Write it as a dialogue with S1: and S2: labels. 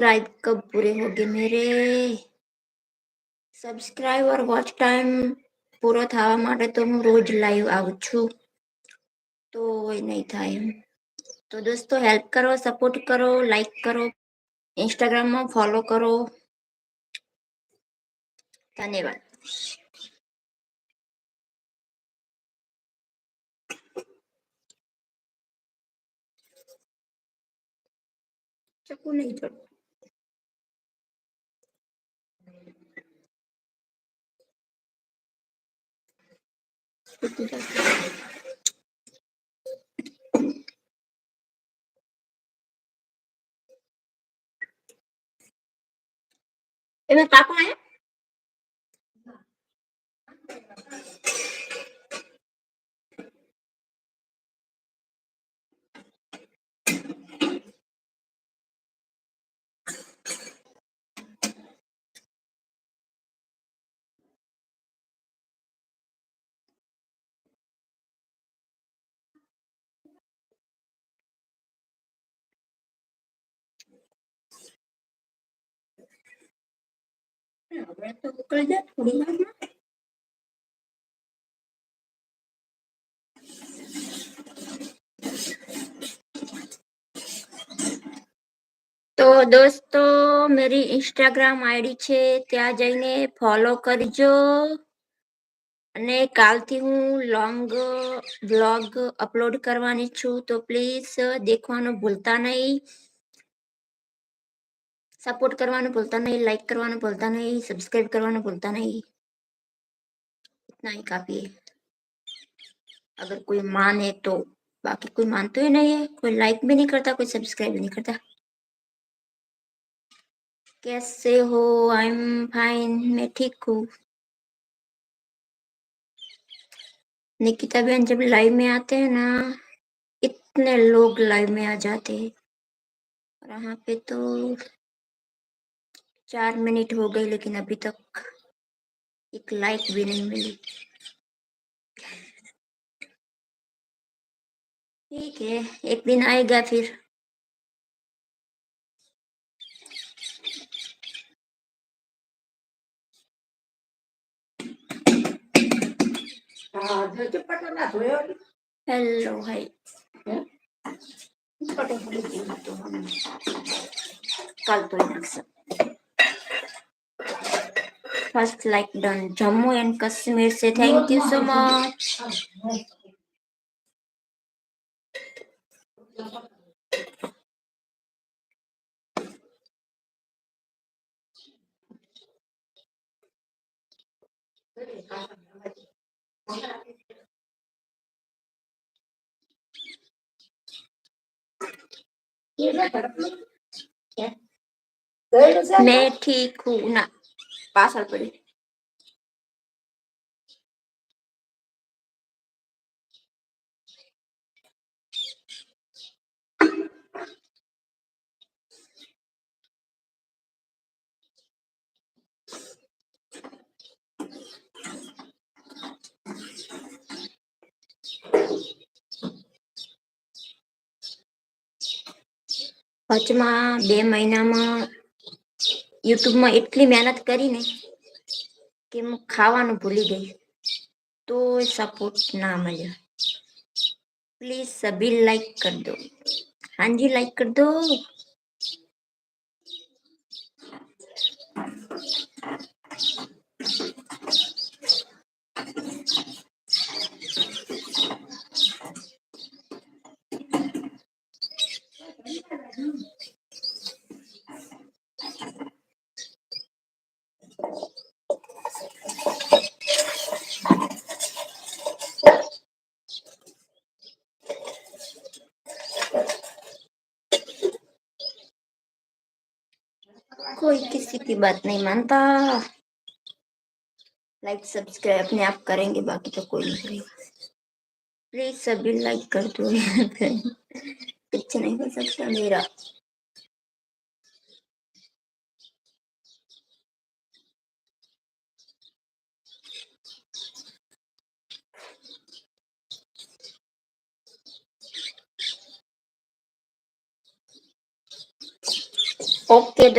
S1: Subscribe कब पूरे होगे मेरे? સબસ્ક્રાઇબ ઓર વોચ ટાઈમ પૂરો થવા માટે તો હું રોજ લાઈવ આવું છું, તો એ નહીં થાય એમ. તો દોસ્તો હેલ્પ કરો, સપોર્ટ કરો, લાઈક કરો, ઇન્સ્ટાગ્રામમાં ફોલો કરો. ધન્યવાદ. ચકુ નહીં ચડ એમાં કાકો આયા? આપણે તો ઉકળી જાય થોડી વારમાં. તો દોસ્તો મેરી ઇન્સ્ટાગ્રામ આઈડી છે, ત્યાં જઈને ફોલો કરજો. અને કાલથી હું લોંગ બ્લોગ અપલોડ કરવાની છું, તો પ્લીઝ દેખવાનું ભૂલતા નહીં, સપોર્ટ કરવાનું ભૂલતા નહીં, લાઈક કરવાનું ભૂલતા નહીં, સબસ્ક્રાइब करवाना भूलता नहीं. इतना ही काफी है. अगर कोई माने तो, बाकी कोई मानते ही नहीं है, कोई लाइक भी नहीं करता, कोई सब्सक्राइब भी नहीं करता. कैसे हो? आई एम फाइन, मैं ठीक हूँ. निकिता बहन जब लाइव में आते हैं ना, इतने लोग लाइव में आ जाते हैं. और यहाँ पे तो 4 मिनट हो गई, लेकिन अभी तक एक लाइक भी नहीं मिली. ठीक है, एक दिन आएगा फिर. Hello hi. कल तो first like done. Jammu and Kashmir से थैंक यू सो मच. मैं ठीक हूँ ना, पासल पड़ी. વચમાં 2 મહિનામાં યુટ્યુબમાં એટલી મહેનત કરીને કે હું ખાવાનું ભૂલી ગઈ, તો સપોર્ટ ના મળ્યો. प्लीज सभी लाइक कर दो. हाँ जी, लाइक कर दो. कोई किसी की बात नहीं मानता. लाइक सब्सक्राइब अपने आप करेंगे, बाकी तो कोई नहीं करेगा. प्लीज सभी लाइक कर दो. कुछ नहीं हो सकता मेरा. ઓકે